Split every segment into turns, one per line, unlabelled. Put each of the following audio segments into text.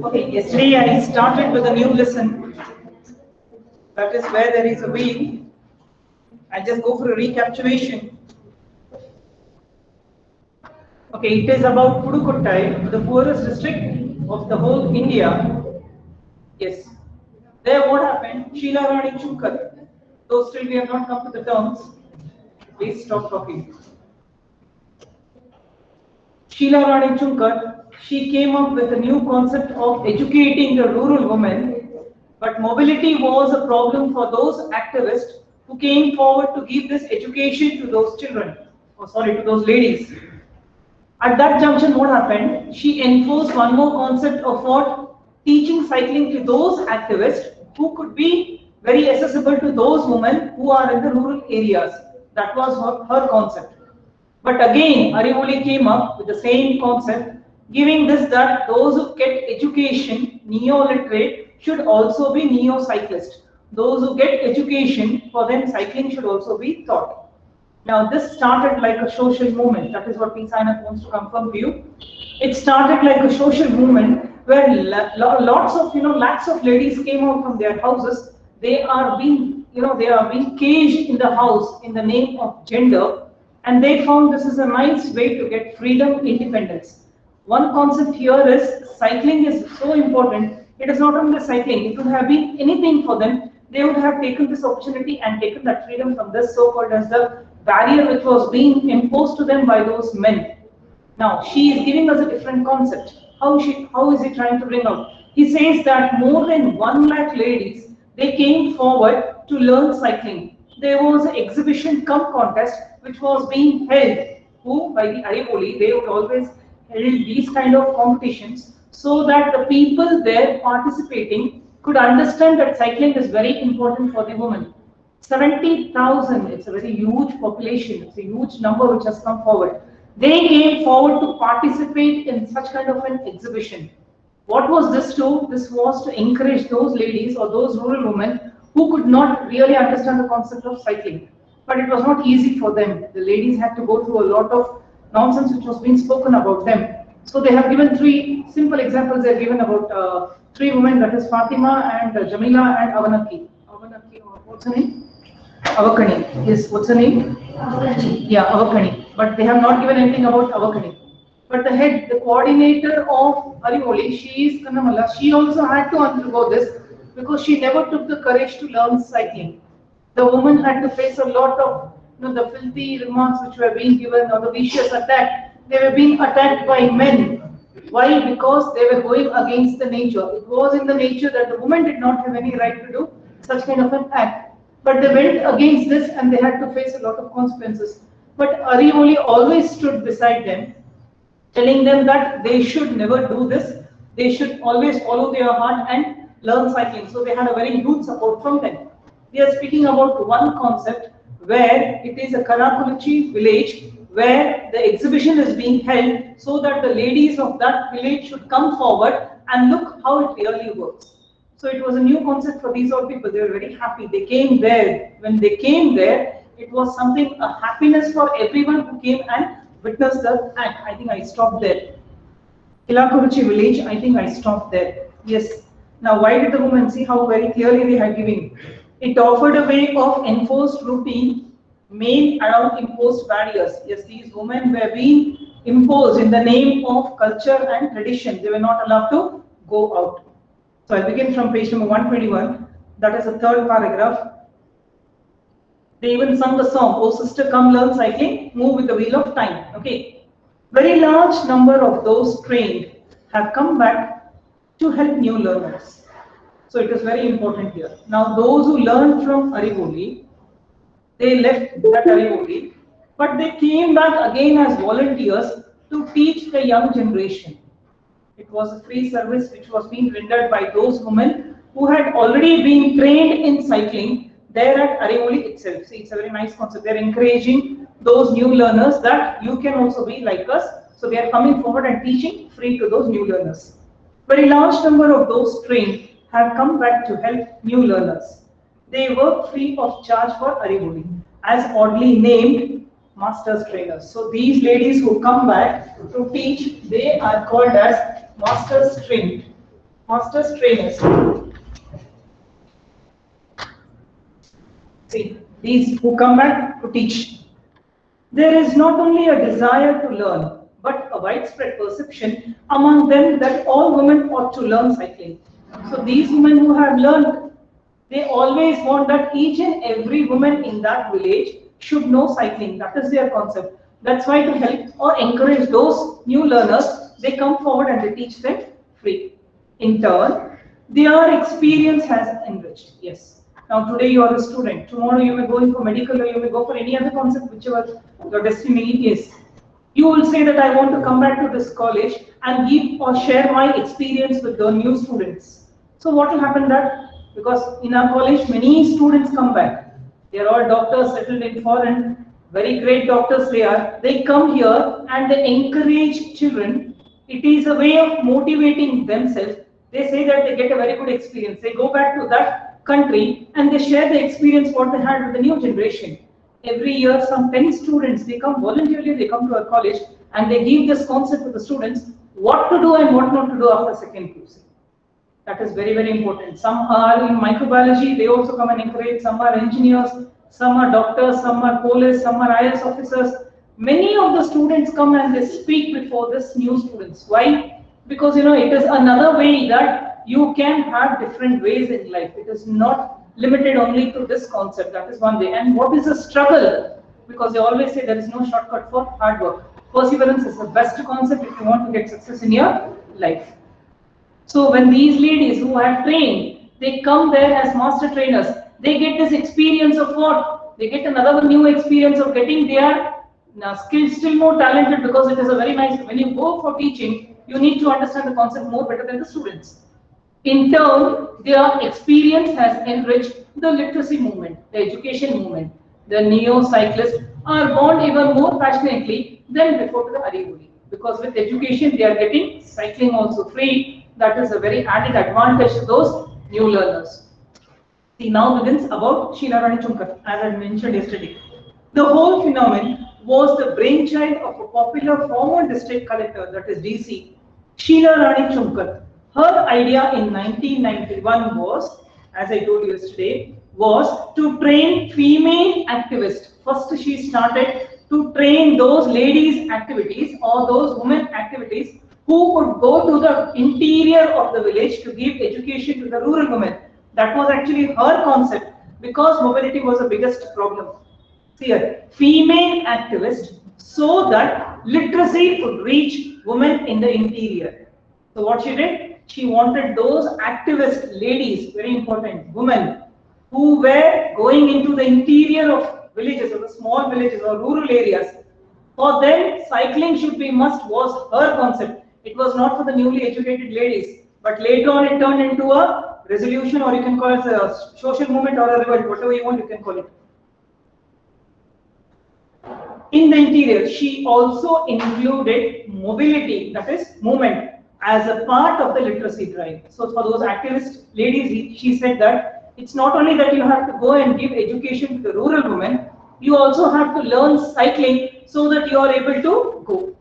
Okay, yesterday I started with a new lesson. That is where there is a wheel. I just go for a recapitulation. Okay, it is about Pudukottai, the poorest district of the whole India. Yes. There what happened? Sheila Rani Chunkar. Though still we have not come to the terms. Please stop talking. Sheila Rani Chunkar, she came up with a new concept of educating the rural women, but mobility was a problem for those activists who came forward to give this education to those children, or sorry, to those ladies. At that junction, what happened? She enforced one more concept of what? Teaching cycling to those activists who could be very accessible to those women who are in the rural areas. That was her concept. But again, Arivoli came up with the same concept, giving this that those who get education, neo-literate, should also be neo-cyclist. Those who get education, for them cycling should also be taught. Now this started like a social movement. That is what PSINF wants to confirm to you. It started like a social movement where lots of lakhs of ladies came out from their houses. They are being caged in the house in the name of gender, and they found this is a nice way to get freedom, independence. One concept here is cycling is so important. It is not only cycling, it would have been anything for them. They would have taken this opportunity and taken that freedom from this so-called as the barrier which was being imposed to them by those men. Now, she is giving us a different concept. How is he trying to bring out? He says that more than 1 lakh ladies, they came forward to learn cycling. There was an exhibition cum contest which was being held, who by the Arivoli, they would always held these kind of competitions so that the people there participating could understand that cycling is very important for the women. 70,000, it's a very huge population, it's a huge number which has come forward. They came forward to participate in such kind of an exhibition. What was this to? This was to encourage those ladies or those rural women who could not really understand the concept of cycling. But it was not easy for them. The ladies had to go through a lot of nonsense which was being spoken about them. So they have given 3 simple examples. They have given about 3 women, that is Fatima and Jamila and Avanaki. Avanaki, or what's her name? Avakani. Yes, what's her name? Avakani. Yeah, Avakani. But they have not given anything about Avakani. But the coordinator of Arivoli, she is Kannamala. She also had to undergo this because she never took the courage to learn cycling. The woman had to face a lot of the filthy remarks which were being given, or the vicious attack. They were being attacked by men. Why? Because they were going against the nature. It was in the nature that the woman did not have any right to do such kind of an act. But they went against this and they had to face a lot of consequences. But Arivoli always stood beside them, telling them that they should never do this. They should always follow their heart and learn cycling. So they had a very huge support from them. We are speaking about one concept where it is a Karakuluchi village where the exhibition is being held so that the ladies of that village should come forward and look how it really works. So it was a new concept for these old people. They were very happy. They came there. When they came there, it was something, a happiness for everyone who came and witnessed the act. I think I stopped there. Ilakuruchi village, I think I stopped there. Yes. Now, why did the women see how very clearly they had given? It offered a way of enforced routine made around imposed barriers. Yes, these women were being imposed in the name of culture and tradition. They were not allowed to go out. So I begin from page number 121. That is the 3rd paragraph. They even sung the song, "Oh sister, come learn cycling, move with the wheel of time." Okay. Very large number of those trained have come back to help new learners. So it is very important here. Now those who learned from Arivoli, they left that Arivoli, but they came back again as volunteers to teach the young generation. It was a free service which was being rendered by those women who had already been trained in cycling there at Arivoli itself. See, it's a very nice concept. They're encouraging those new learners that you can also be like us. So they are coming forward and teaching free to those new learners. Very large number of those trained have come back to help new learners. They work free of charge for Arivoli. As oddly named, Masters trainers. So these ladies who come back to teach, they are called as Masters trainers. See, these who come back to teach. There is not only a desire to learn, but a widespread perception among them that all women ought to learn cycling. So these women who have learned, they always want that each and every woman in that village should know cycling. That is their concept. That's why to help or encourage those new learners, they come forward and they teach them free. In turn, their experience has enriched. Yes. Now today you are a student. Tomorrow you may go in for medical or you may go for any other concept, whichever your destiny is. You will say that I want to come back to this college and give or share my experience with the new students. So what will happen that, because in our college many students come back. They are all doctors settled in foreign, very great doctors they are. They come here and they encourage children. It is a way of motivating themselves. They say that they get a very good experience. They go back to that country and they share the experience what they had with the new generation. Every year some 10 students, they come voluntarily, they come to our college and they give this concept to the students, what to do and what not to do after second QC. That is very, very important. Some are in microbiology, they also come and encourage. Some are engineers, some are doctors, some are police, some are IAS officers. Many of the students come and they speak before this new students. Why? Because it is another way that you can have different ways in life. It is not limited only to this concept. That is one way. And what is a struggle? Because they always say there is no shortcut for hard work. Perseverance is the best concept if you want to get success in your life. So when these ladies who have trained, they come there as master trainers, they get this experience of what? They get another new experience of getting their skills still more talented, because it is a very nice, when you go for teaching, you need to understand the concept more better than the students. In turn, their experience has enriched the literacy movement, the education movement. The neo-cyclists are born even more passionately than before to the Arivoli, because with education they are getting cycling also free. That is a very added advantage to those new learners. See, now begins about Sheela Rani Chunkar, as I mentioned yesterday. The whole phenomenon was the brainchild of a popular former district collector, that is DC, Sheela Rani Chunkar. Her idea in 1991 was, as I told you yesterday, was to train female activists. First she started to train those ladies activities or those women activities who could go to the interior of the village to give education to the rural women. That was actually her concept, because mobility was the biggest problem. Here, female activists, so that literacy could reach women in the interior. So what she did? She wanted those activist ladies, very important, women, who were going into the interior of villages or the small villages or rural areas. For them, cycling should be must was her concept. It was not for the newly educated ladies, but later on it turned into a resolution, or you can call it a social movement or a revolt, whatever you want, you can call it. In the interior, she also included mobility, that is movement, as a part of the literacy drive. So for those activist ladies, she said that it's not only that you have to go and give education to the rural women, you also have to learn cycling so that you are able to go.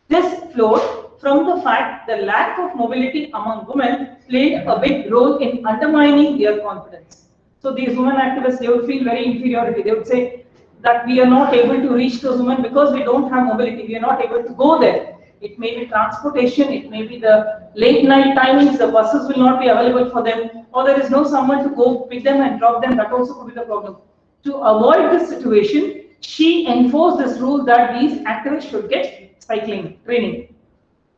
This flowed from the fact the lack of mobility among women played a big role in undermining their confidence. So these women activists, they would feel very inferiority. They would say that we are not able to reach those women because we don't have mobility. We are not able to go there. It may be transportation, it may be the late night timings, the buses will not be available for them, or there is no someone to go pick them and drop them. That also could be the problem. To avoid this situation, she enforced this rule that these activists should get cycling training.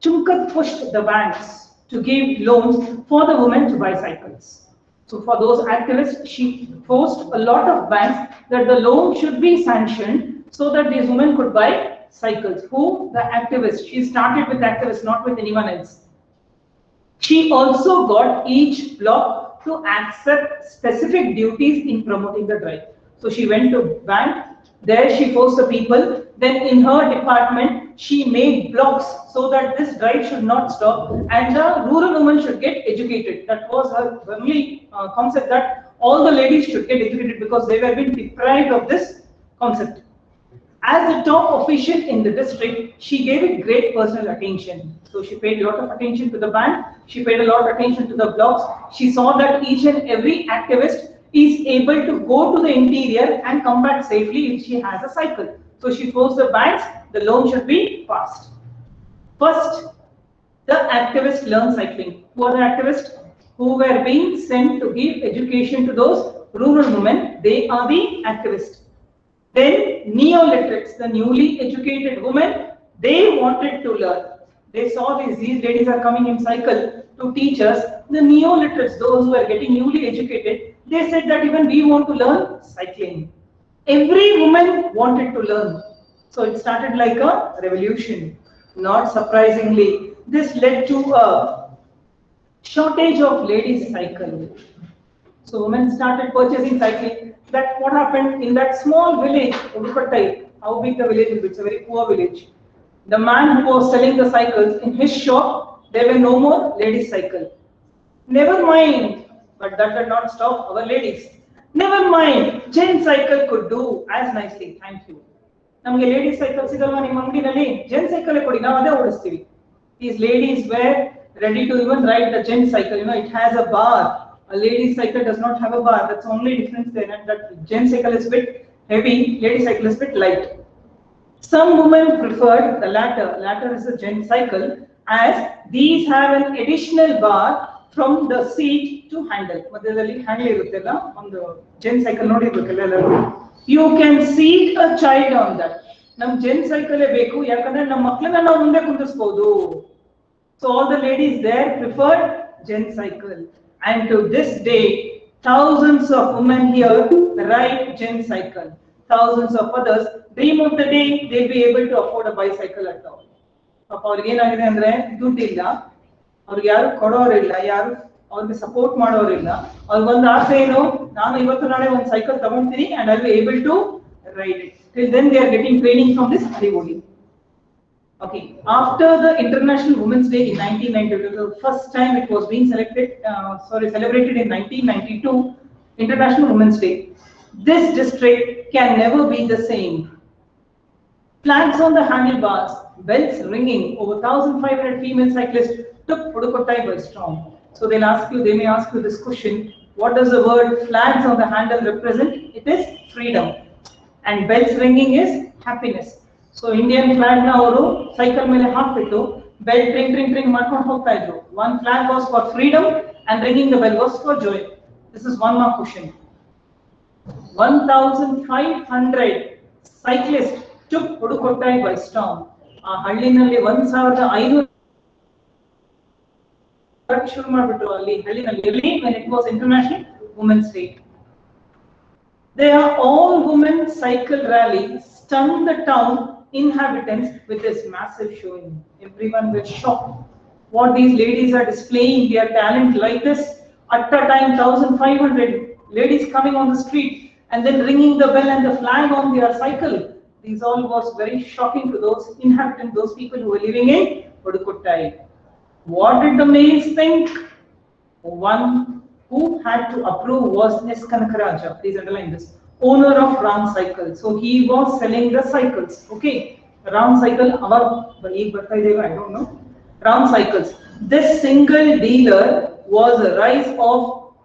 Chunkar pushed the banks to give loans for the women to buy cycles. So for those activists, she forced a lot of banks that the loan should be sanctioned so that these women could buy cycles. Who? The activists. She started with activists, not with anyone else. She also got each block to accept specific duties in promoting the drive. So she went to bank, there she forced the people, then in her department, she made blocks so that this drive should not stop and the rural women should get educated. That was her only concept, that all the ladies should get educated because they were being deprived of this concept. As the top official in the district, she gave it great personal attention. So she paid a lot of attention to the band, she paid a lot of attention to the blocks. She saw that each and every activist is able to go to the interior and come back safely if she has a cycle. So she forced the banks, the loan should be passed. First, the activists learn cycling. Who are the activists? Who were being sent to give education to those rural women. They are the activists. Then neo-literates, the newly educated women, they wanted to learn. They saw these ladies are coming in cycle to teach us. The neo-literates, those who are getting newly educated, they said that even we want to learn cycling. Every woman wanted to learn. So it started like a revolution. Not surprisingly, this led to a shortage of ladies cycle. So women started purchasing cycling. That what happened in that small village, Udupattai, how big the village is, it's a very poor village. The man who was selling the cycles, in his shop, there were no more ladies cycle. Never mind, but that did not stop our ladies. Never mind, Gen cycle could do as nicely. Thank you. ನಮಗೆ ladies cycle ಸಿಗಲ್ವಾ ನಿಮ್ಮ ಅಂಗಡಿನಲ್ಲಿ? Zen cycle ಕೊಡಿ, ನಾವು ಅದೇ ಓಡಿಸ್ತೀವಿ. These ladies were ready to even ride the Gen cycle. You know, it has a bar. A ladies cycle does not have a bar. That's the only difference there. And that Gen cycle is a bit heavy, ladies cycle is a bit light. Some women preferred the latter. Latter is a Gen cycle, as these have an additional bar from the seat to handle. ಮಧ್ಯದಲ್ಲಿ handle ಇರುತ್ತಲ್ಲ, ಒಂದು Gen cycle ನೋಡಿರ್ಬೇಕಲ್ಲ ಎಲ್ಲರೂ. You can seat a child on that. ನಮ್ Gen cycle ಬೇಕು, ಯಾಕಂದ್ರೆ ನಮ್ಮ ಮಕ್ಕಳನ್ನ ನಾವು ಮುಂದೆ ಕುಂದಿಸಬಹುದು. So all the ladies there preferred Gen cycle. And to this day, thousands of women here ride Gen cycle. Thousands of others dream of the day they'll be able to afford a bicycle at all. ಪಾಪ ಅವ್ರಿಗೆ ಏನಾಗಿದೆ ಅಂದ್ರೆ ದುಡ್ಡಿಲ್ಲ, ಅವ್ರಿಗೆ ಯಾರು ಕೊಡೋರಿಲ್ಲ, ಯಾರು ಅವ್ರಿಗೆ support ಮಾಡೋರಿಲ್ಲ. ಅವ್ರಿಗೊಂದು ಆಸೆ ಏನು, ನಾನು ಇವತ್ತು ನಾಳೆ ಒಂದು cycle ತಗೊಂತೀನಿ and I'll be able to ride it. Till then they are getting training from this Harivoli. Okay, after the International Women's Day in 1992, the first time it was being celebrated in 1992, International Women's Day. This district can never be the same. Flags on the handlebars, bells ringing, over 1,500 female cyclists took Pudukottai by storm. So they may ask you this question: what does the word flags on the handle represent? It is freedom, and bells ringing is happiness. So Indian flag na avaru cycle mele haakbittu bell ring ring ring ಮಾಡ್ಕೊಂಡು ಹೋಗ್ತಾ ಇದ್ರು. One flag was for freedom and ringing the bell was for joy. This is one more question. 1,500 cyclists took Pudukottai by storm. ಆ ಹಳ್ಳಿನಲ್ಲಿ 1,500 ಶುರು ಮಾಡ್ಬಿಟ್ರು ಅಲ್ಲಿ ಹಳ್ಳಿನಲ್ಲಿ when it was International Women's Day. They are all women cycle rally stunned the town inhabitants with this massive showing. Everyone was shocked. What these ladies are displaying their talent like this at a time, 1,500 ladies coming on the street and then ringing the bell and the flag on their cycle. These all was very shocking to those inhabitants, those people who were living in Pudukottai. What did the males think? One who had to approve was S. Kanakaraja. Please underline this. Owner of Ram Cycle. So he was selling the cycles. Okay, Ram Cycle, I don't know. Ram Cycles. This single dealer was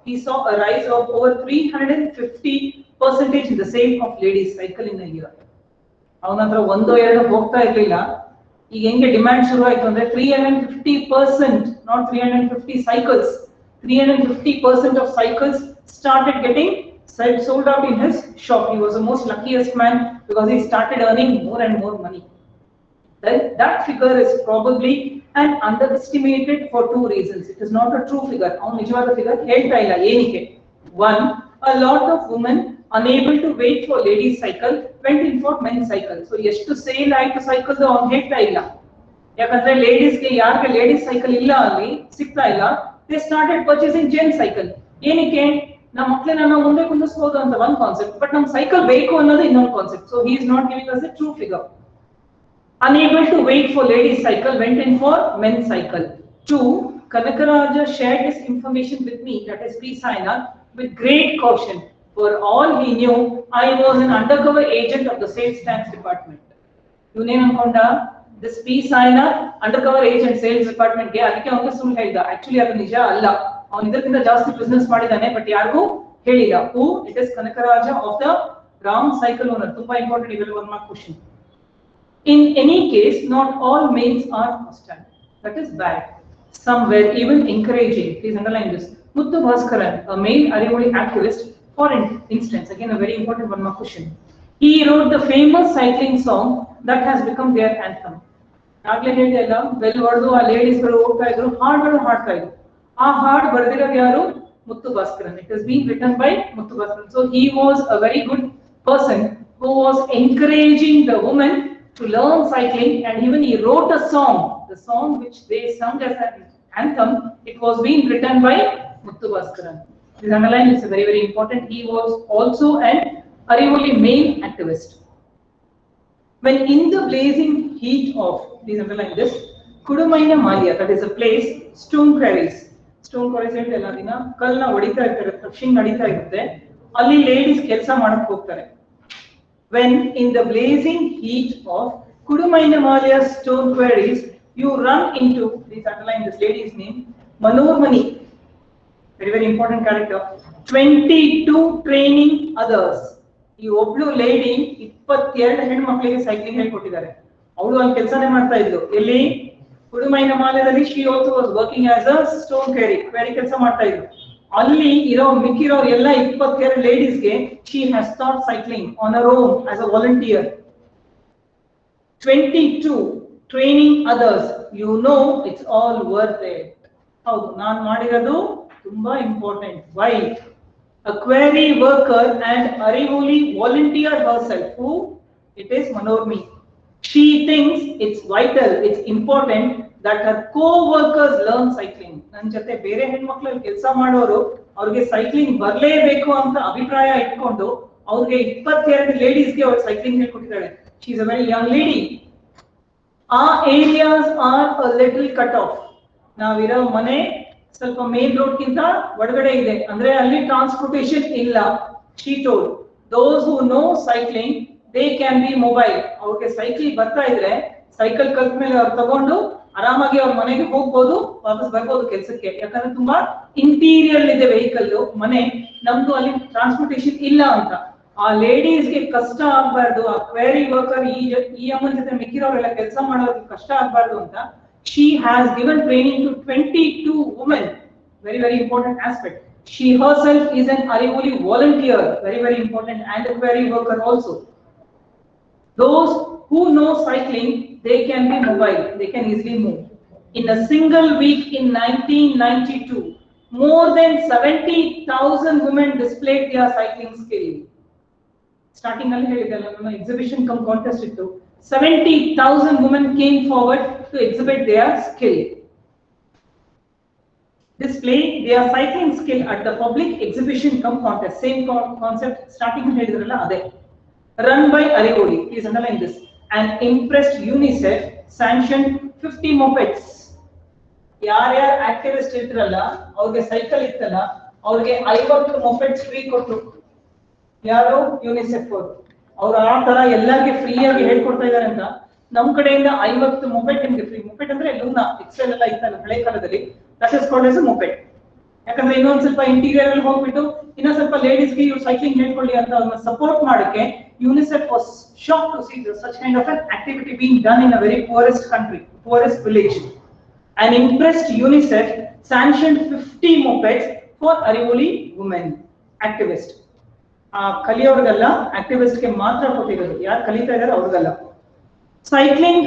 he saw a rise of over 350% in the sale of ladies cycle in a year. ಅವನತ್ರ ಒಂದು ಎರಡು ಹೋಗ್ತಾ ಇರಲಿಲ್ಲ. ಈಗ ಹೆಂಗೆ demand ಶುರು ಆಯ್ತು ಅಂದ್ರೆ 350%, not 350 cycles. 350% of cycles started getting sold out in his shop. He was the most luckiest man because he started earning more and more money. That figure is probably an underestimated for two reasons. It is not a true figure. ಅವನು ನಿಜವಾದ figure ಹೇಳ್ತಾ ಇಲ್ಲ. ಏನಕ್ಕೆ? One, a lot of women unable to wait for ladies cycle went in for men's cycle. So ಎಷ್ಟು sale ಆಯ್ತು cycle ಅವನು ಹೇಳ್ತಾ ಇಲ್ಲ. ಯಾಕಂದ್ರೆ ಲೇಡೀಸ್ಗೆ ಯಾರಿಗೆ ಲೇಡೀಸ್ ಸೈಕಲ್ ಇಲ್ಲ ಅಲ್ಲಿ ಸಿಗ್ತಾ ಇಲ್ಲ, they started purchasing Gen cycle. ಏನಕ್ಕೆ? ನಮ್ಮ ಮಕ್ಕಳನ್ನ ನಾವು ಮುಂದೆ ಕುಂದಿಸಬಹುದು ಅಂತ ಒಂದು ಕಾನ್ಸೆಪ್ಟ್, ಬಟ್ ನಮ್ ಸೈಕಲ್ ಬೇಕು ಅನ್ನೋದು ಇನ್ನೊಂದು concept. So he is not giving us a true figure. Unable to wait for ladies cycle went in for men's cycle. Two, Kanakaraja shared this information with me, that is P. Sainath, with great caution. For all he knew, I was an undercover agent of the sales tax department. ಇವನೇನ್ ಅನ್ಕೊಂಡ this P ಸಾಯ್ನ undercover agent sales department ಗೆ, ಅದಕ್ಕೆ ಅವನಿಗೆ ಸುಳ್ಳು ಹೇಳಿದ. Actually ಅದು ನಿಜ ಅಲ್ಲ, ಅವನು ಇದಕ್ಕಿಂತ ಜಾಸ್ತಿ ಬಿಸ್ನೆಸ್ ಮಾಡಿದಾನೆ, ಬಟ್ ಯಾರಿಗೂ ಹೇಳಿಲ್ಲ. Who it is Kanakaraja of the wrong cycle owner. ತುಂಬಾ ಇಂಪಾರ್ಟೆಂಟ್ ಇವೆಲ್ಲ one mark question. In any case, not all males are hostile. That is bad. Some were even encouraging. Please underline this. Muthu Bhaskaran, a male Arivoli activist, for instance, again a very important one more question. He wrote the famous cycling song that has become their anthem. Agle helidella well ಹೊಡೆದು ಆ ladies ಗಳು ಹೋಗ್ತಾ ಇದ್ರು, ಹಾಡುಗಳು ಹಾಡ್ತಾ ಇದ್ರು. ಆ ಹಾಡು ಬರೆದಿರೋದು ಯಾರು? Muthu Bhaskaran. It has been written by Muthu Bhaskaran. So he was a very good person who was encouraging the women to learn cycling, and even he wrote a song, the song which they sung as an anthem. It was being written by Muthu Bhaskaran. This underline is very, very important. He was also an Arivoli male activist. When in the blazing heat of, please underline this, Kudumaina Malia, that is a place, stone quarries. Stone quarries ante ella dina kalna ಹೊಡಿತಾ ಇರ್ತಾರೆ, crushing ನಡೀತಾ ಇರುತ್ತೆ, ಅಲ್ಲಿ ladies ಕೆಲಸ ಮಾಡಕ್ಕೆ ಹೋಗ್ತಾರೆ. When in the blazing heat of Kudumainamalia stone quarries, you run into, please underline this lady's name, Manoormani, very, very important character, 22 training others. ಈ ಒಬ್ಳು ಲೇಡಿ 22 ಹೆಣ್ಣು ಮಕ್ಕಳಿಗೆ ಸೈಕ್ಲಿಂಗ್ ಹೇಳ್ಕೊಟ್ಟಿದ್ದಾರೆ. ಅವಳು ಅಲ್ಲಿ ಕೆಲಸನೇ ಮಾಡ್ತಾ ಇದ್ಲು. ಎಲ್ಲಿ? ಕುಡುಮೈನಮಾಲಯದಲ್ಲಿ. She also was working as a stone quarry ಕೆಲಸ ಮಾಡ್ತಾ ಇದ್ಲು. ಅಲ್ಲಿ ಇರೋ ಮಿಕ್ಕಿರೋ ಎಲ್ಲ 22 ಲೇಡೀಸ್ಗೆ she has taught cycling on her own as a volunteer. 22 training others. You know it's all worth it. ಹೌದು, ನಾನು ಮಾಡಿರೋದು ತುಂಬಾ important. Why? A quarry worker and Arivoli volunteer herself. Who? It is Manoormi. She thinks it's vital, it's important that her co-workers learn cycling. ನನ್ನ ಜೊತೆ ಬೇರೆ ಹೆಣ್ಮಕ್ಳು ಕೆಲಸ ಮಾಡೋರು ಅವ್ರಿಗೆ ಸೈಕ್ಲಿಂಗ್ ಬರಲೇಬೇಕು ಅಂತ ಅಭಿಪ್ರಾಯ ಇಟ್ಕೊಂಡು ಅವ್ರಿಗೆ 22 ಲೇಡೀಸ್ಗೆ ಅವ್ರು ಸೈಕ್ಲಿಂಗ್ ಹೇಳ್ಕೊಟ್ಟಿದ್ದಾಳೆ. She is a very young lady. ಆ areas are a little cut off. ನಾವಿರೋ ಮನೆ ಸ್ವಲ್ಪ ಮೇನ್ ರೋಡ್ ಗಿಂತ ಒಳಗಡೆ ಇದೆ, ಅಂದ್ರೆ ಅಲ್ಲಿ ಟ್ರಾನ್ಸ್ಪೋರ್ಟೇಷನ್ ಇಲ್ಲ. She told those who know cycling they can be mobile. ಅವ್ರಿಗೆ ಸೈಕಲ್ ಬರ್ತಾ ಇದ್ರೆ ಸೈಕಲ್ ಕಲ್ತ ಮೇಲೆ ಅವ್ರು ತಗೊಂಡು ಆರಾಮಾಗಿ ಅವ್ರ ಮನೆಗೆ ಹೋಗ್ಬೋದು, ವಾಪಸ್ ಬರ್ಬೋದು ಕೆಲಸಕ್ಕೆ. ಯಾಕಂದ್ರೆ ತುಂಬಾ ಇಂಟೀರಿಯರ್ ಇದೆ ವೆಹಿಕಲ್ ಮನೆ, ನಮ್ದು ಅಲ್ಲಿ ಟ್ರಾನ್ಸ್ಪೋರ್ಟೇಷನ್ ಇಲ್ಲ ಅಂತ. ಆ ಲೇಡೀಸ್ಗೆ ಕಷ್ಟ ಆಗ್ಬಾರ್ದು, ಆ ಕ್ವೇರಿ ವರ್ಕರ್ ಈ ಅಮ್ಮನ ಜೊತೆ ಮಿಕ್ಕಿರೋರೆಲ್ಲ ಕೆಲಸ ಮಾಡೋದಕ್ಕೆ ಕಷ್ಟ ಆಗ್ಬಾರ್ದು ಅಂತ she has given training to 22 women. Very, very important aspect. She herself is an Arivoli volunteer, very, very important, and a quarry worker also. Those who know cycling, they can be mobile, they can easily move. In a single week in 1992, more than 70,000 women displayed their cycling skill. Starting alli helidalla exhibition cum contest ittu. 70,000 women came forward to exhibit their skill, display their cycling skill at the public exhibition cum contest. Same concept starting ಹೇಳಿದ್ರಲ್ಲ ಅದೇ. Run by Arivoli. Please underline this. And impressed UNICEF sanctioned 50 mopeds. ಯಾರ್ಯಾರು activist ಇದ್ರಲ್ಲ ಅವ್ರಿಗೆ cycle ಇತ್ತಲ್ಲ ಅವ್ರಿಗೆ 50 ಮೊಪೆಡ್ಸ್ free ಕೊಟ್ಟರು. ಯಾರು? UNICEF ಅವರು. ಅವ್ರು ಆ ತರ ಎಲ್ಲರಿಗೆ ಫ್ರೀ ಆಗಿ ಹೇಳ್ಕೊಡ್ತಾ ಇದಾರೆ ಅಂತ ನಮ್ ಕಡೆಯಿಂದ 50 ಮೊಪೆಡ್ ನಿಮ್ಗೆ ಫ್ರೀ. ಮೊಪೆಡ್ ಅಂದ್ರೆ ಲೂನಾ ಎಕ್ಸೆಲ್ ಎಲ್ಲ ಇತ್ತಲ್ಲ ಹಳೆ ಕಾಲದಲ್ಲಿ, that is called as a moped. ಯಾಕಂದ್ರೆ ಇನ್ನೊಂದ್ ಸ್ವಲ್ಪ ಇಂಟೀರಿಯರ್ ಅಲ್ಲಿ ಹೋಗ್ಬಿಟ್ಟು ಇನ್ನೊಂದ್ ಸ್ವಲ್ಪ ಲೇಡೀಸ್ಗೆ ಇವ್ರು ಸೈಕ್ಲಿಂಗ್ ಹೇಳ್ಕೊಳ್ಳಿ ಅಂತ ಅವ್ರನ್ನ ಸಪೋರ್ಟ್ ಮಾಡಕ್ಕೆ UNICEF was shock to see such kind of an activity being done in a very poorest country, poorest village. An impressed UNICEF sanctioned 50 mopeds for Arivoli women activists. ಕಲಿಯೋರ್ಗಲ್ಲ, activist ಗೆ ಮಾತ್ರ ಕೊಟ್ಟಿರೋದು. ಯಾರು ಕಲಿತಾ ಇದಾರೆ ಅವ್ರಿಗಲ್ಲ. Cycling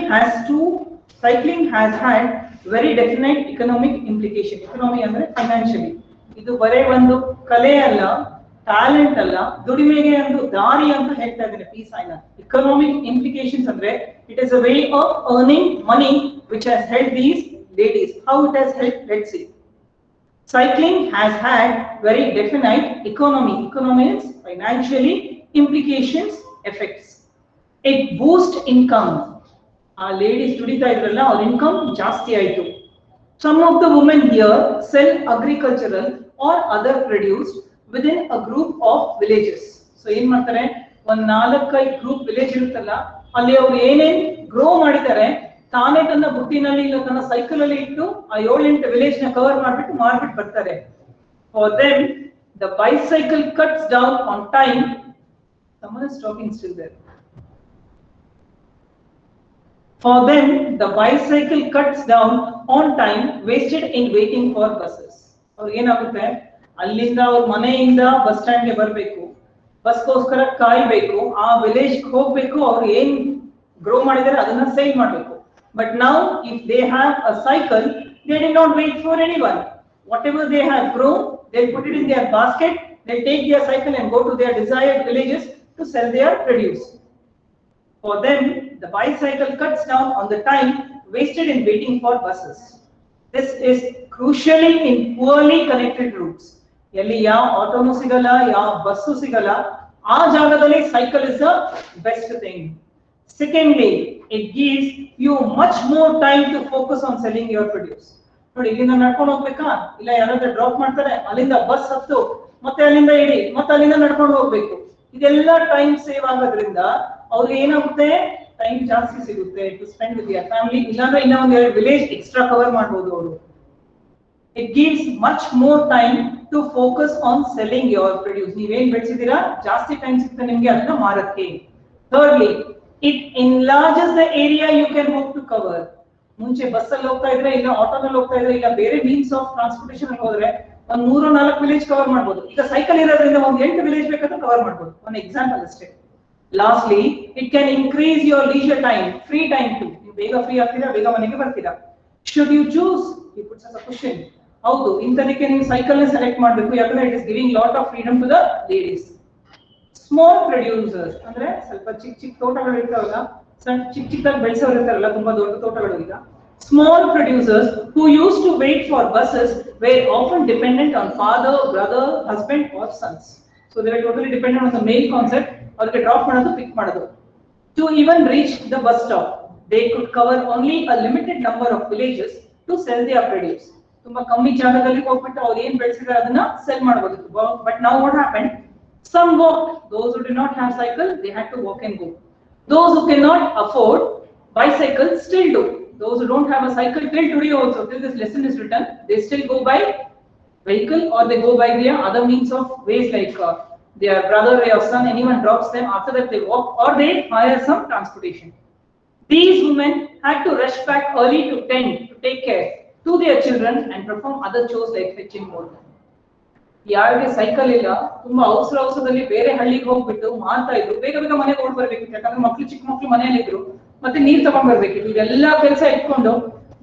has had very definite economic implication. Economy ಅಂದ್ರೆ financially. ಇದು ಬರೇ ಒಂದು ಕಲೆ ಅಲ್ಲ, ಟ್ಯಾಲೆಂಟ್ ಅಲ್ಲ, ದುಡಿಮೆಗೆ ಒಂದು ದಾರಿ ಅಂತ ಹೇಳ್ತಾ ಇದ್ದೇನೆ ಪಿ ಸಾಯ್ನಾಥ್. Economic implications ಅಂದ್ರೆ it is a way of earning money which has helped these ladies. How it has helped? Let's see. Cycling has had very definite economic financially implications, effects. It boosts income. Our ladies ದುಡಿತಾ ಇದ್ರಲ್ಲ ಅವ್ರ income ಜಾಸ್ತಿ ಆಯ್ತು. Some of the women here sell agricultural or other produce within a group of villages. So ಏನ್ ಮಾಡ್ತಾರೆ, ಒಂದ್ 4-5 group village ಇರುತ್ತಲ್ಲ, ಅಲ್ಲಿ ಅವ್ರು ಏನೇನ್ ಗ್ರೋ ಮಾಡಿದ್ದಾರೆ ತಾನೇ ತನ್ನ ಬುಟ್ಟಿನಲ್ಲಿ ಇಲ್ಲ ತನ್ನ ಸೈಕಲ್ ಅಲ್ಲಿ ಇಟ್ಟು ಆ 7-8 ವಿಲೇಜ್ ನ ಕವರ್ ಮಾಡ್ಬಿಟ್ಟು ಬರ್ತಾರೆ. For them the bicycle cuts down on time. Someone is talking still there. For them the bicycle cuts down on time wasted in waiting for buses. ಅವ್ರಿಗೆ ಏನಾಗುತ್ತೆ, ಅಲ್ಲಿಂದ ಅವ್ರ ಮನೆಯಿಂದ ಬಸ್ ಸ್ಟ್ಯಾಂಡ್ ಗೆ ಬರಬೇಕು, ಬಸ್ಗೋಸ್ಕರ ಕಾಯಬೇಕು, ಆ ವಿಲೇಜ್ ಹೋಗ್ಬೇಕು, ಅವ್ರು ಏನ್ ಗ್ರೋ ಮಾಡಿದರೆ ಅದನ್ನ ಸೇಲ್ ಮಾಡಬೇಕು. But now if they have a cycle, they did not wait for anyone. Whatever they have grown, they'll put it in their basket, they'll take their cycle and go to their desired villages to sell their produce. For them the bicycle cuts down on the time wasted in waiting for buses. This is crucially in poorly connected routes. ಎಲ್ಲಿ ಯಾವ ಆಟೋನು ಸಿಗಲ್ಲ, ಯಾವ bus ಸಿಗಲ್ಲ, ಆ ಜಾಗದಲ್ಲಿ cycle is the best thing. Secondly, it gives you much more time to focus on selling your produce. ನೋಡಿ, ಇಲ್ಲಿಂದ ನಡ್ಕೊಂಡು ಹೋಗ್ಬೇಕಾ, ಇಲ್ಲ ಯಾರಾದ್ರೂ ಡ್ರಾಪ್ ಮಾಡ್ತಾರೆ, ಅಲ್ಲಿಂದ ಬಸ್ ಹತ್ತು, ಮತ್ತೆ ಅಲ್ಲಿಂದ ಇಡಿ, ಮತ್ತೆ ಅಲ್ಲಿಂದ ನಡ್ಕೊಂಡು ಹೋಗ್ಬೇಕು. ಇದೆಲ್ಲ ಟೈಮ್ ಸೇವ್ ಆಗೋದ್ರಿಂದ ಅವ್ರಿಗೆ ಏನಾಗುತ್ತೆ, ಟೈಮ್ ಜಾಸ್ತಿ ಸಿಗುತ್ತೆ to spend with your family. ಇಲ್ಲಾಂದ್ರೆ ಇನ್ನ ಒಂದ್ 2 ವಿಲೇಜ್ ಎಕ್ಸ್ಟ್ರಾ ಕವರ್ ಮಾಡ್ಬೋದು ಅವರು. It gives much more time to focus on selling your produce. ನೀವೇನ್ ಬೆಳೆಸಿದೀರಾ ಜಾಸ್ತಿ ಟೈಮ್ ಸಿಗುತ್ತೆ ನಿಮ್ಗೆ ಅದನ್ನ ಮಾರಕ್ಕೆ. Thirdly, it enlarges the area you can hope to cover. ಮುಂಚೆ ಬಸ್ ಅಲ್ಲಿ ಹೋಗ್ತಾ ಇದ್ರೆ, ಇಲ್ಲ ಆಟೋನಲ್ಲಿ ಹೋಗ್ತಾ ಇದ್ರೆ, ಇಲ್ಲ ಬೇರೆ ಮೀನ್ಸ್ ಆಫ್ ಟ್ರಾನ್ಸ್ಪೋರ್ಟೇಷನ್ ಅಲ್ಲಿ ಹೋದ್ರೆ ಒಂದ್ 3-4 ವಿಲೇಜ್ ಕವರ್ ಮಾಡಬಹುದು. ಈಗ ಸೈಕಲ್ ಇರೋದ್ರಿಂದ ಒಂದ್ 8 ವಿಲೇಜ್ ಬೇಕಾದ್ರೆ ಕವರ್ ಮಾಡಬಹುದು. ಒಂದು ಎಕ್ಸಾಂಪಲ್ ಅಷ್ಟೇ. Lastly, it can increase your leisure time, free time too. ನೀವು ಬೇಗ ಫ್ರೀ ಆಗ್ತೀರಾ, ಬೇಗ ಮನೆಗೆ ಬರ್ತೀರಾ. Should you choose, he puts as a question. ಹೌದು, ಇಂಥದಕ್ಕೆ ನೀವು ಸೈಕಲ್ ನ ಸೆಲೆಕ್ಟ್ ಮಾಡಬೇಕು, ಯಾಕಂದ್ರೆ it is giving lot of freedom to the ladies. Small producers ಅಂದ್ರೆ ಸ್ವಲ್ಪ ಚಿಕ್ಕ ತೋಟಗಳು ಇರ್ತಾವಲ್ಲ, ಚಿಕ್ಕದಾಗಿ ಬೆಳೆಸೋರು ಇರ್ತಾರಲ್ಲ, ತುಂಬಾ ದೊಡ್ಡ ತೋಟಗಳು. ಈಗ small producers who used to wait for buses where often dependent on father, brother, husband or sons. So they are totally dependent on the male concept. ಅವ್ರಿಗೆ ಡ್ರಾಪ್ ಮಾಡೋದು, ಪಿಕ್ ಮಾಡೋದು. To even reach the bus stop they could cover only a limited number of villages to sell their produce. ತುಂಬಾ ಕಮ್ಮಿ ಜಾಗದಲ್ಲಿ ಹೋಗ್ಬಿಟ್ಟು ಅವ್ರು ಏನ್ ಬೆಳೆಸಿದ್ರೆ ಅದನ್ನ ಸೆಲ್ ಮಾಡಬಹುದು. But now what happened, some walked. Those who did not have cycle, they had to walk and go. Those who cannot afford bicycle still do. Those who don't have a cycle till today also, till this lesson is written, they still go by vehicle or they go by their other means of ways, like their brother or son, anyone drops them, after that they walk or they hire some transportation. These women had to rush back early to tend, to take care to their children and perform other chores like fetching water. ಯಾರಿಗೆ cycle ಇಲ್ಲ, ತುಂಬಾ ಅವಸರದಲ್ಲಿ ಬೇರೆ ಹಳ್ಳಿಗೆ ಹೋಗ್ಬಿಟ್ಟು ಮಾಡ್ತಾ ಇದ್ರು, ಬೇಗ ಬೇಗ ಮನೆಗೆ ಓಡ್ ಬರ್ಬೇಕಿತ್ತು, ಯಾಕಂದ್ರೆ ಚಿಕ್ಕ ಮಕ್ಳು ಮನೆಯಲ್ಲಿ ಇದ್ರು, ಮತ್ತೆ ನೀರ್ ತಗೊಂಡ್ ಬರ್ಬೇಕಿತ್ತು. ಇದೆಲ್ಲ ಕೆಲಸ ಇಟ್ಕೊಂಡು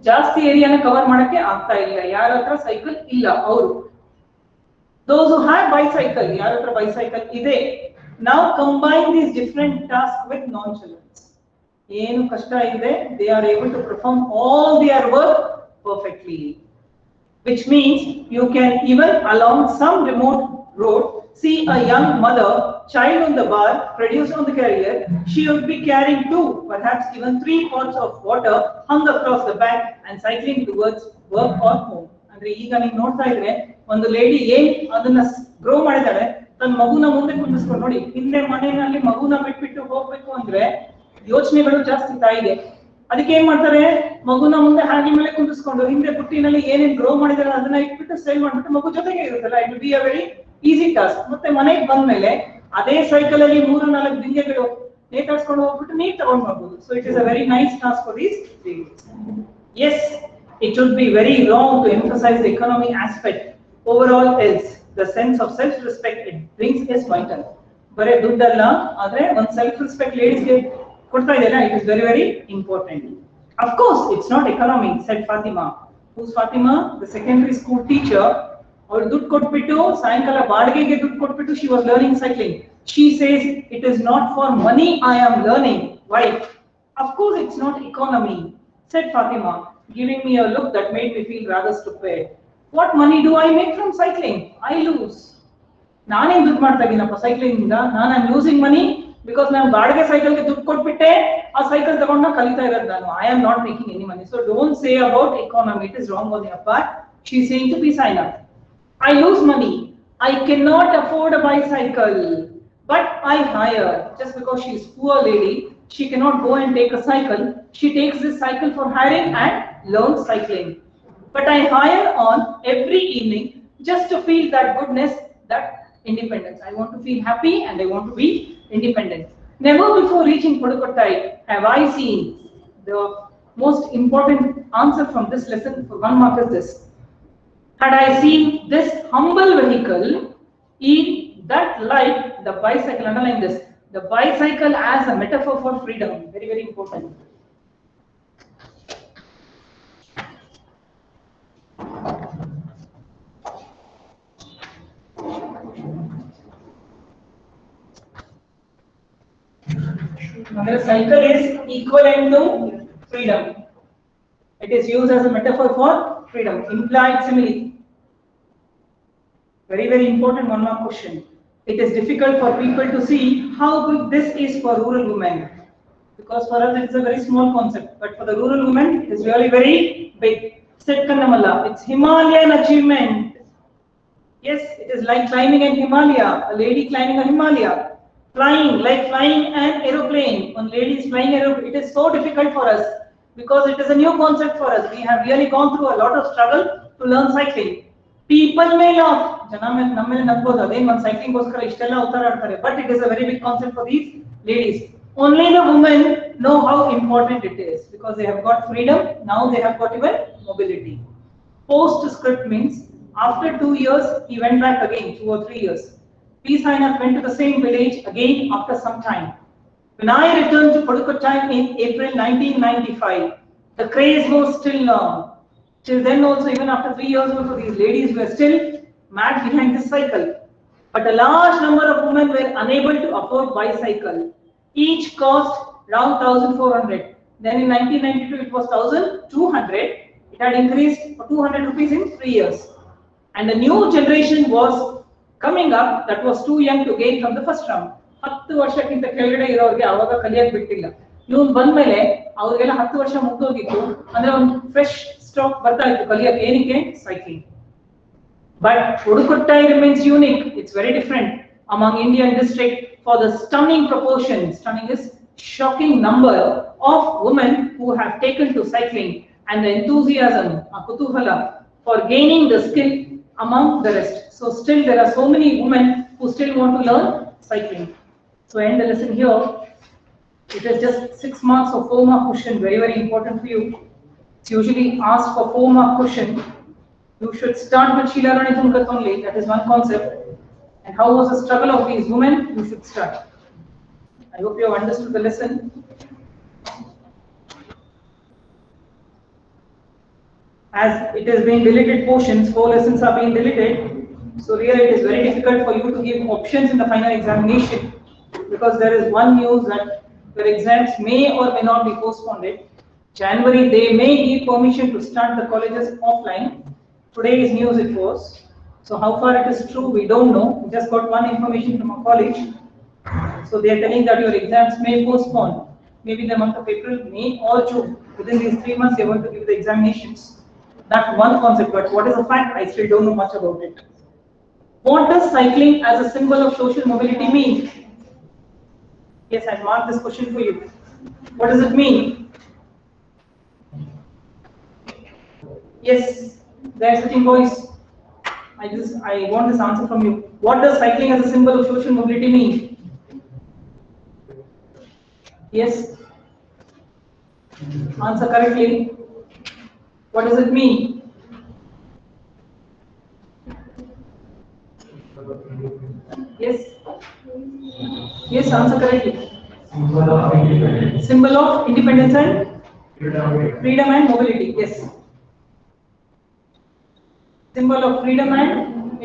ಜಾಸ್ತಿ ಏರಿಯಾನ ಕವರ್ ಮಾಡಕ್ಕೆ ಆಗ್ತಾ ಇಲ್ಲ. ಯಾರ ಹತ್ರ ಸೈಕಲ್ ಇಲ್ಲ ಅವರು. Those who have bicycle, ಯಾರ ಹತ್ರ ಬೈಸೈಕಲ್ ಇದೆ, now combine these different tasks with nonchalance. ಏನು ಕಷ್ಟ ಇದೆ, they are able to perform all their work perfectly. Which means you can even along some remote road see a young mother, child on the bar, produce on the carrier. She would be carrying 2, perhaps even 3 pots of water hung across the back and cycling towards work or home. ಅಂದ್ರೆ ಈಗ ನೀವು ನೋಡ್ತಾ ಇದ್ರೆ ಒಂದು lady ಏನ್ ಅದನ್ನ grow ಮಾಡಿದಾಳೆ, ತನ್ನ ಮಗುನ ಮುಂದೆ ಕುಂದಿಸ್ಕೊಂಡು, ನೋಡಿ ಹಿಂದೆ ಮನೆಯಲ್ಲಿ ಮಗುನ ಬಿಟ್ಬಿಟ್ಟು ಹೋಗ್ಬೇಕು ಅಂದ್ರೆ ಯೋಚನೆಗಳು ಜಾಸ್ತಿ ತಾಯಿಗೆ. ಅದಕ್ಕೆ ಏನ್ ಮಾಡ್ತಾರೆ, ಮಗುನ ಮುಂದೆ ಹ್ಯಾಂಡಿ ಮೇಲೆ ಕುಂದಿಸ್ಕೊಂಡು ಹಿಂದೆ ಬುಟ್ಟಿನಲ್ಲಿ ಏನೇನ್ ಗ್ರೋ ಮಾಡಿದಾರೆ ಅದನ್ನ ಇಟ್ಬಿಟ್ಟು ಸೇಲ್ ಮಾಡ್ಬಿಟ್ಟು ಮಗು ಜೊತೆಗೆ ಇರುತ್ತಲ್ಲ, it will be a very easy task. ಮತ್ತೆ ಮನೆಗೆ ಬಂದ್ಮೇಲೆ ಅದೇ ಸೈಕಲ್ ಅಲ್ಲಿ 3-4 ಬಿಂದೆಗಳು ನೇತಾಡ್ಸ್ಕೊಂಡು ಹೋಗ್ಬಿಟ್ಟು ನೀರ್ ತಗೊಂಡ್ ಮಾಡ್ಬೋದು. So it is a very nice task for these ladies. Yes, it would be very wrong to emphasize the economy aspect. Overall else the sense of self respect it brings is vital. ಬರೇ ದುಡ್ಡಲ್ಲ, ಆದ್ರೆ ಒಂದು self respect ladies ಗೆ ಕೊಡ್ತಾ ಇದೆಯಲ್ಲ, it is very very important. Of course it's not economy, said Fatima. Who's Fatima? The secondary school teacher. ಅವಳು ದುಡ್ಡು ಕೊಟ್ಬಿಟ್ಟು ಸಾಯಂಕಾಲ ಬಾಡಿಗೆಗೆ ದುಡ್ಡು ಕೊಟ್ಬಿಟ್ಟು she was learning cycling. She says it is not for money I am learning. Why? Of course it's not economy, said Fatima, giving me a look that made me feel rather stupid. What money do I make from cycling? I lose. ನಾನೇನ್ ದುಡ್ಡು ಮಾಡ್ತಾ ಇದ್ದೀನಪ್ಪ cycling ಇಂದ? ನಾನು am losing money because ನಾನು ಬಾಡಿಗೆ cycle ಗೆ ದುಡ್ಡು ಕೊಟ್ಬಿಟ್ಟೆ ಆ ಸೈಕಲ್ ತಗೊಂಡು ಕಲಿತಾ ಇರೋದು ನಾನು. I am not making any money. So don't say about economy, it is wrong on your part. She is saying to be silent. I lose money. I cannot afford a bicycle, but I hire. Just because she is poor lady, she cannot go and take a cycle. She takes this cycle for hiring and learns cycling. But I hire on every evening just to feel that goodness, that independence. I want to feel happy and I want to be independent. Never before reaching Pudukottai have I seen the most important answer from this lesson for 1 mark is this. Had I seen this humble vehicle in that light, the bicycle, underline this, the bicycle as a metaphor for freedom, very, very important. Now, cycle is equivalent to freedom. It is used as a metaphor for freedom, implied simile. Very, very important 1 mark question. It is difficult for people to see how big this is for rural women. Because for us it is a very small concept, but for the rural women it is really very big. Sitkandamalla, it's Himalayan achievement. Yes, it is like climbing an Himalaya, a lady climbing a Himalaya. Flying, like flying an aeroplane. When ladies flying aeroplane, it is so difficult for us because it is a new concept for us. We have really gone through a lot of struggle to learn cycling. People may laugh, cycling but it is a very big concept for these ladies. Only the women know how important it is because they have got freedom, now they have got even mobility. Postscript means after 2 years, he went back again, 2 or 3 years. P. Sainath went to the same village again after some time. When I returned to Pudukottai in April 1995, the craze was still on. Till then also, even after 3 years also, these ladies were still mad behind this cycle. But a large number of women were unable to afford bicycle. Each cost around 1,400. Then in 1992, it was 1,200. It had increased for 200 rupees in 3 years. And a new generation was coming up that was too young to gain from the first round. 10 ವರ್ಷಕ್ಕಿಂತ ಕೆಳಗಡೆ ಇರೋರಿಗೆ ಆವಾಗ ಕಲಿಯಕ್ಕೆ ಬಿಟ್ಟಿಲ್ಲ. ಇವನು ಬಂದ್ಮೇಲೆ ಅವರಿಗೆಲ್ಲ 10 ವರ್ಷ ಮುಗ್ದೋಗಿತ್ತು ಅಂದ್ರೆ ಒಂದು ಫ್ರೆಶ್ ಸ್ಟಾಕ್ ಬರ್ತಾ ಇತ್ತು ಕಲಿಯಕ್ಕೆ ಏನಕ್ಕೆ cycling. But Pudukottai remains unique. It's very different among Indian districts for the stunning proportion, stunning is shocking number of women who have taken to cycling and the enthusiasm, kutuhala, for gaining the skill among the rest. So still there are so many women who still want to learn cycling. So end the lesson here. It is just 6 marks or 4 mark question, very, very important for you. It's usually asked for 4 mark question. You should start with Sheila Rani Tungat only, that is one concept. And how was the struggle of these women, you should start. I hope you have understood the lesson. As it has been deleted portions, 4 lessons are being deleted. So really it is very difficult for you to give options in the final examination because there is one news that your exams may or may not be postponed. January they may give permission to start the colleges offline. Today's news it was. So how far it is true, we don't know. We just got one information from a college. So they are telling that your exams may postpone. Maybe in the month of April, May or June. Within these 3 months, they want to give the examinations. That's one concept, but what is the fact? I still don't know much about it. What does cycling as a symbol of social mobility mean? Yes, I marked this question for you. What does it mean? Yes, there are sitting boys. I want this answer from you. What does cycling as a symbol of social mobility mean? Yes. Answer correctly. What does it mean? Yes. Yes, answer correctly. Symbol of independence and freedom and mobility. Yes. Symbol of freedom and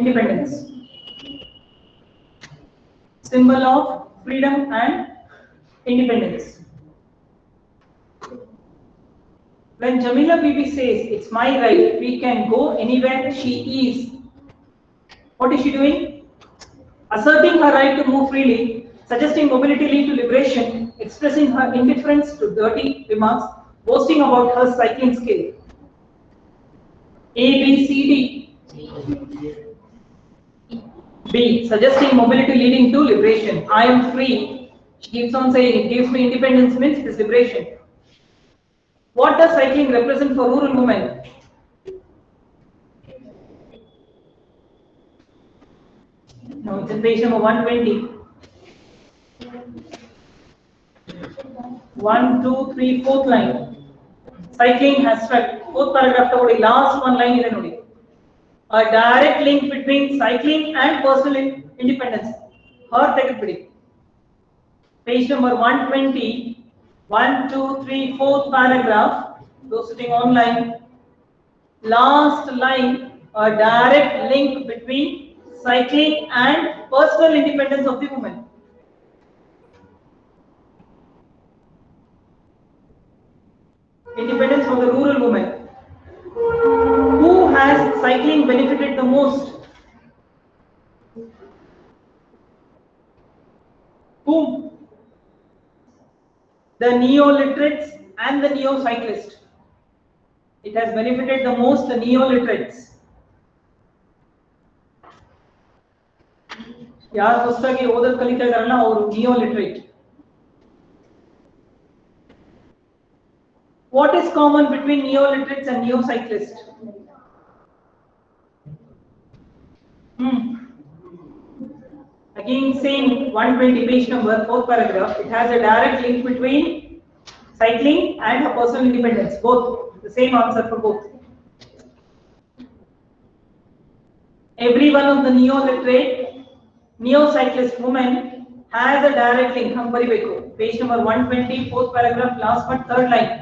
independence. Symbol of freedom and independence. When Jamila Bibi says, it's my right, we can go anywhere she is. What is she doing? Asserting her right to move freely, suggesting mobility lead to liberation, expressing her indifference to dirty remarks, boasting about her cycling skill. A, B, C, D. B. Suggesting mobility leading to liberation. I am free. She keeps on saying it gives me independence means it is liberation. What does cycling represent for rural women? No, it's in page number 120. 1, 2, 3, fourth line. Cycling has swept. Fourth paragraph the last one line is nodi. A direct link between cycling and personal independence. Her take page number 120. 1, 2, 3, fourth paragraph. Those sitting online. Last line. A direct link between cycling and personal independence of the woman. Independence for the rural woman. Who has cycling benefited the most? Whom? The neo-literates and the neo-cyclists. It has benefited the most the neo-literates. ಯಾರು ಹೊಸದಾಗಿ ಓದೋದು ಕಲಿತಾ ಇದಾರಲ್ಲ ಅವರು neo-literate. What is common between neo-literates and neo-cyclists? Again, same 120 page number, fourth paragraph. It has a direct link between cycling and her personal independence. Both the same answer for both. Every one of the neo-literate, neo-cyclist women has a direct link. Page number 120, fourth paragraph, last but third line.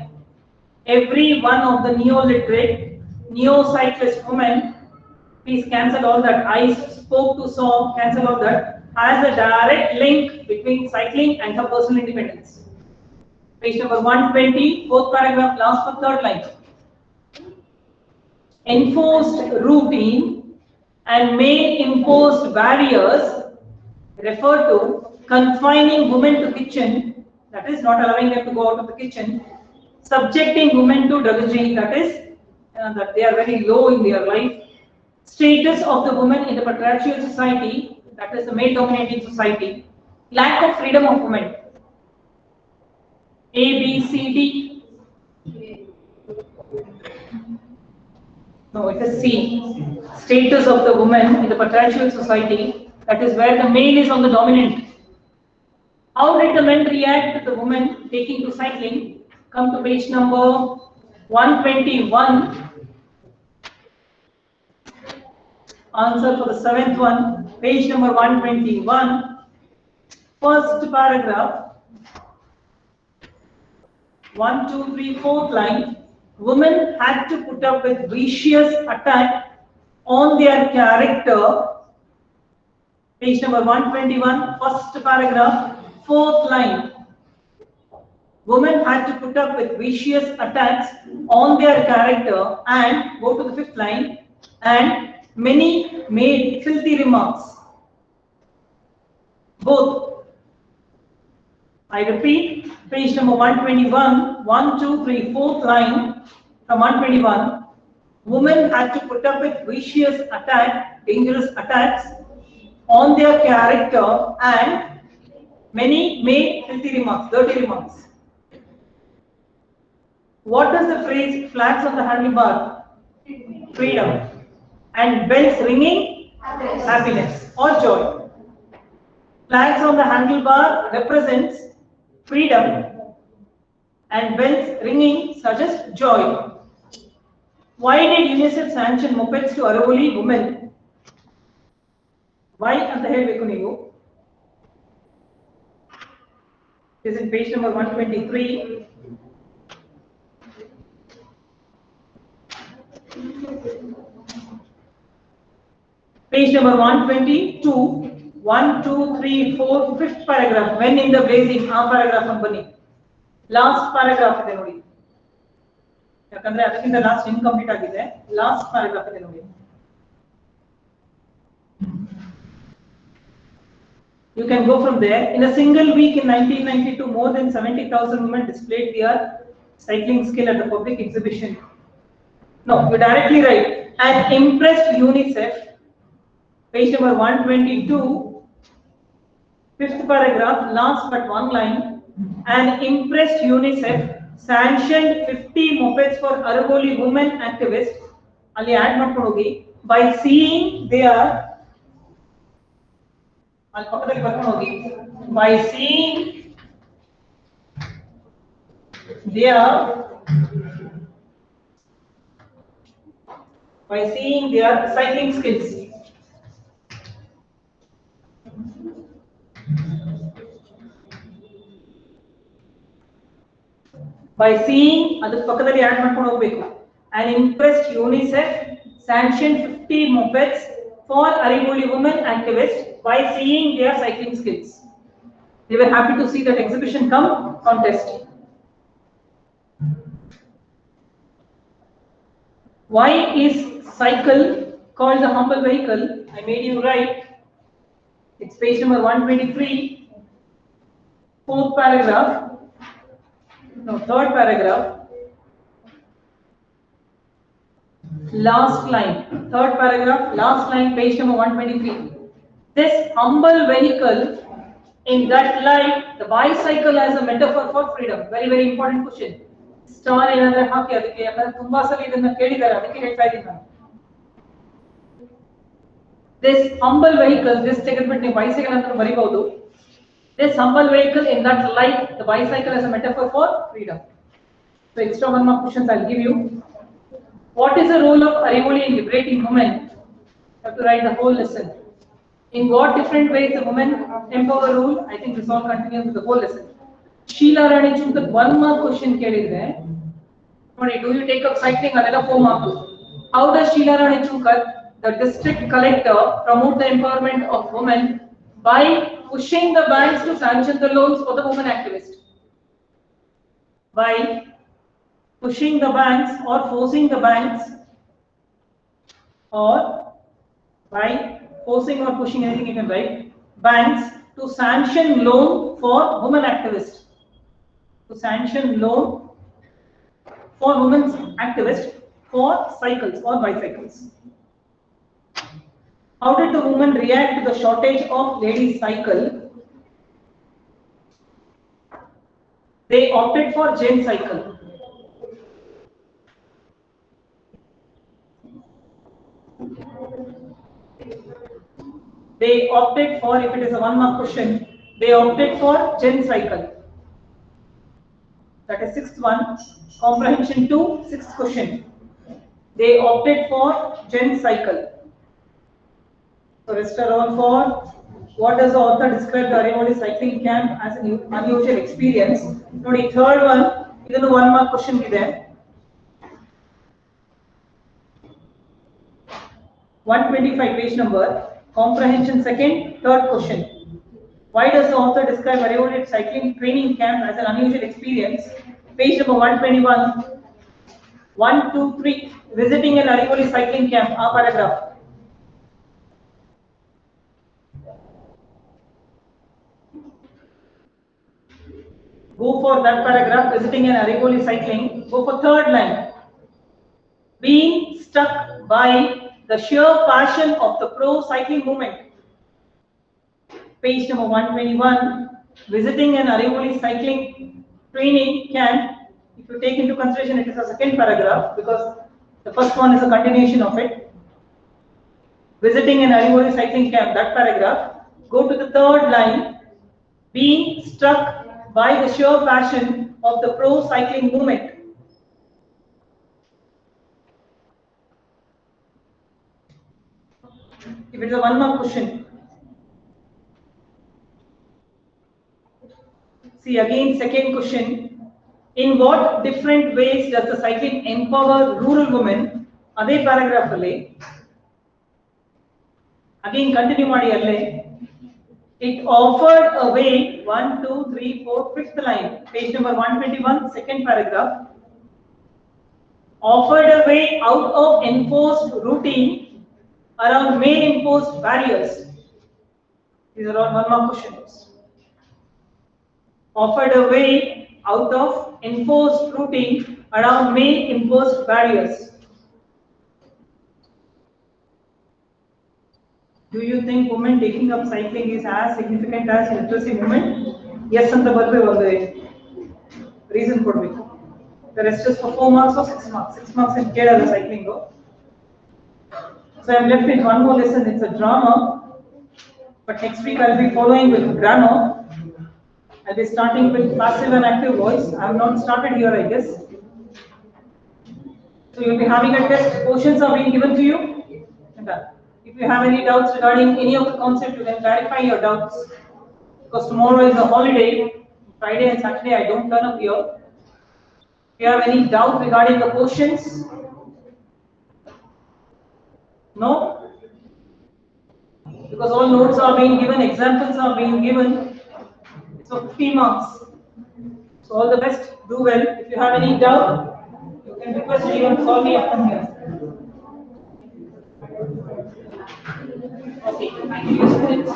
Every one of the neo-literate, neo-cyclist women, please cancel all that. I spoke to saw, cancel all that. Has a direct link between cycling and her personal independence. Page number 120, fourth paragraph, last but third line. Enforced routine and male-imposed barriers refer to confining women to kitchen, that is not allowing them to go out of the kitchen, subjecting women to drudgery, that is that they are very low in their life, status of the woman in the patriarchal society, that is the male-dominating society, lack of freedom of women. A, B, C, D. No, it is C. Status of the woman in the patriarchal society, that is where the male is on the dominant. How did the men react to the woman taking to cycling? Come to page number 121. Answer for the seventh one, page number 121. First paragraph. 1, 2, 3, fourth line. Women had to put up with vicious attack on their character. Page number 121, first paragraph, fourth line. Women had to put up with vicious attacks on their character and go to the fifth line. And many made filthy remarks. Both. I repeat, page number 121, 1, 2, 3, fourth line from 121. Women had to put up with vicious attack, dangerous attacks on their character and many made filthy remarks, dirty remarks. What does the phrase flags on the handlebar? Freedom. And bells ringing? Happiness or joy. Flags on the handlebar represents freedom and bells ringing suggest joy. Why did UNICEF sanction mopeds to Aravali women? Why anta helbeku neevu? It is in page number 123. Page number 122, 1, 2, 3, 4, fifth paragraph. When in the blazing, paragraph company. Last paragraph ಇದೆ ನೋಡಿ. ಯಾಕಂದ್ರೆ ಅದಕ್ಕಿಂತ last incomplete ಆಗಿದೆ. Last paragraph ಇದೆ ನೋಡಿ. You can go from there. In a single week in 1992, more than 70,000 women displayed their cycling skill at the public exhibition. No, you directly write. And impressed UNICEF Page number 122, fifth paragraph, last but one line. An impressed UNICEF sanctioned 50 mopeds for Aragoli women activists. Ali add ಮಾಡ್ಕೊಂಡು ಹೋಗಿ by seeing their ಅಲ್ಲಿ ಪಕ್ಕದಲ್ಲಿ ಬರ್ಕೊಂಡು ಹೋಗಿ by seeing their cycling skills. By seeing ಅದರ ಪಕ್ಕದಲ್ಲಿ add ಮಾಡ್ಕೊಂಡು ಹೋಗಬೇಕು. An impressed UNICEF sanctioned 50 mopeds for Arigoli women activists by seeing their cycling skills. They were happy to see that exhibition come contest. Why is cycle called the humble vehicle? I made you write. It's page number 123, fourth paragraph. No, third paragraph. Last line. Third paragraph, last line, page number 123. This humble vehicle, in that light, the bicycle as a metaphor for freedom. Very, very important question. Star ಏನಂದ್ರೆ ಹಾಕಿ ಅದಕ್ಕೆ ಯಾಕಂದ್ರೆ ತುಂಬಾ ಸಲ ಇದನ್ನ ಕೇಳಿದ್ದಾರೆ ಅದಕ್ಕೆ ಹೇಳ್ತಾ ಇದ್ದೀನಿ ನಾನು. This humble vehicle, this ತೆಗೆದ್ಬಿಟ್ಟು ನೀವು bicycle ಅಂತ ಬರೀಬಹುದು. This humble vehicle, in that light, the bicycle as a metaphor for freedom. So extra one more questions I'll give you. What is the role of Arigoli in liberating women? You have to write the whole lesson. In what different ways the women empower rule? I think this all continues with the whole lesson. Sheila Rani Chunkar, one more question ಕೇಳಿದ್ರೆ ನೋಡಿ, do you take up cycling ಅದೆಲ್ಲ 4 marks. How does Sheila Rani Chunkar, the district collector, promote the empowerment of women by pushing the banks to sanction the loans for the women activists? By pushing the banks or forcing the banks, or by forcing or pushing, anything you can write, banks to sanction loan for women activists. To sanction loan for women activists for cycles or bicycles. How did the women react to the shortage of ladies cycle? They opted for gen cycle. They opted for, if it is a 1 mark question, they opted for gen cycle. That is sixth one. Comprehension 2, sixth question. They opted for gen cycle. So rest are all for what does the author describe the Arigoli cycling camp as an unusual experience. Nodi third one, idanu 1 mark question ಇದೆ. 125 page number. Comprehension second, third question. Why does the author describe Arigoli cycling training camp as an unusual experience? Page number 121. 1, 2, 3. Visiting an Arigoli cycling camp. A paragraph. Go for that paragraph. Visiting an Arigoli cycling. Go for third line. Being struck by the sheer passion of the pro cycling movement. Page number 121. Visiting an Arigoli cycling training camp. If you take into consideration, it is a second paragraph because the first one is a continuation of it. Visiting an Arigoli cycling camp, that paragraph. Go to the third line. Being struck by the sheer passion of the pro cycling movement. If it is a 1 mark question. See again, second question. In what different ways does the cycling empower rural women? Adhe paragraph alle. Again continue ಮಾಡಿ ಅಲ್ಲೇ. It offered a way, 1, 2, 3, 4, fifth line, page number 121, second paragraph. Offered a way out of enforced routine around main imposed barriers. These are all 1 mark questions. Offered a way out of enforced routine around main imposed barriers. Do you think women taking up cycling is as significant as literacy movement? Yes, and the birthday was the reason for me. The rest is for 4 marks or 6 marks. 6 marks in Kerala cycling go. So I'm left with one more lesson. It's a drama. But next week I'll be following with grammar. I'll be starting with passive and active voice. I have not started here, I guess. So you'll be having a test. Questions are being given to you. And if you have any doubts regarding any of the concepts, you can clarify your doubts. Because tomorrow is a holiday. Friday and Saturday I don't turn up here. If you have any doubt regarding the questions? No? Because all notes are being given, examples are being given. It's for 50 marks. So all the best, do well. If you have any doubt, you can request me and call me up from here. Okay, thank you, students.